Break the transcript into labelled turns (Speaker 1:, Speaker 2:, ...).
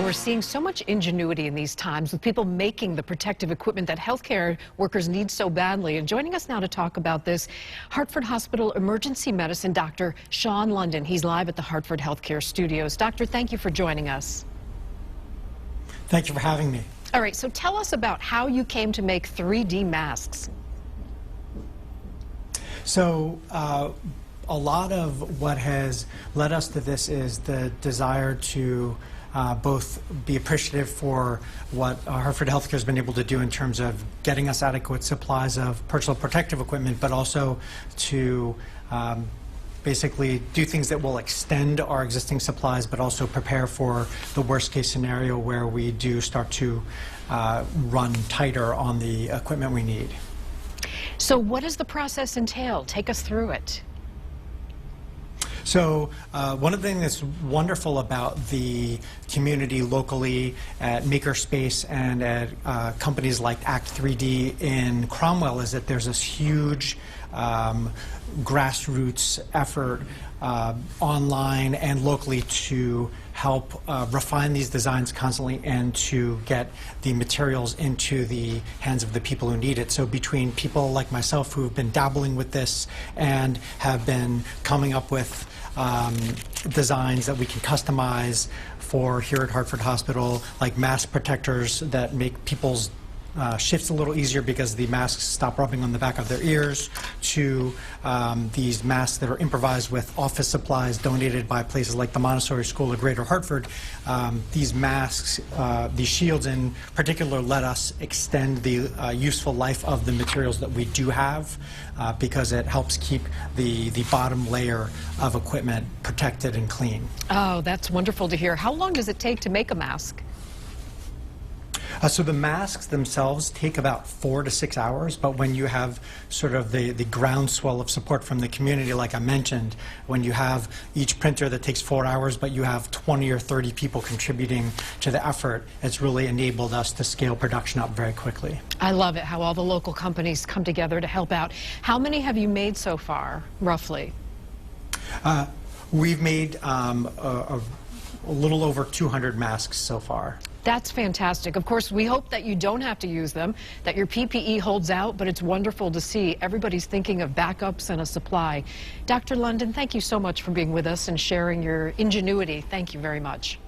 Speaker 1: we're seeing so much ingenuity in these times with people making the protective equipment that healthcare workers need so badly. And joining us now to talk about this, Hartford Hospital Emergency Medicine Dr. Shawn London. He's live at the Hartford Healthcare Studios. Doctor, thank you for joining us.
Speaker 2: Thank you for having me.
Speaker 1: All right, so tell us about how you came to make 3D masks.
Speaker 2: So a lot of what has led us to this is the desire to both be appreciative for what Hartford Healthcare has been able to do in terms of getting us adequate supplies of personal protective equipment, but also to basically do things that will extend our existing supplies, but also prepare for the worst case scenario where we do start to run tighter on the equipment we need.
Speaker 1: So what does the process entail? Take us through it.
Speaker 2: So one of the things that's wonderful about the community locally at Makerspace and at companies like Act 3D in Cromwell is that there's this huge grassroots effort online and locally to help refine these designs constantly and to get the materials into the hands of the people who need it. So between people like myself who have been dabbling with this and have been coming up with designs that we can customize for here at Hartford Hospital, like mask protectors that make people's shifts a little easier because the masks stop rubbing on the back of their ears, to these masks that are improvised with office supplies donated by places like the Montessori School of Greater Hartford. These masks, these shields in particular, let us extend the useful life of the materials that we do have because it helps keep the bottom layer of equipment protected and clean.
Speaker 1: Oh, that's wonderful to hear. How long does it take to make a mask?
Speaker 2: So the masks themselves take about 4 to 6 hours, but when you have sort of the groundswell of support from the community, like I mentioned, when you have each printer that takes 4 hours, but you have 20 or 30 people contributing to the effort, it's really enabled us to scale production up very quickly.
Speaker 1: I love it, how all the local companies come together to help out. How many have you made so far, roughly?
Speaker 2: We've made a little over 200 masks so far.
Speaker 1: That's fantastic. Of course, we hope that you don't have to use them, that your PPE holds out, but it's wonderful to see everybody's thinking of backups and a supply. Dr. London, thank you so much for being with us and sharing your ingenuity. Thank you very much.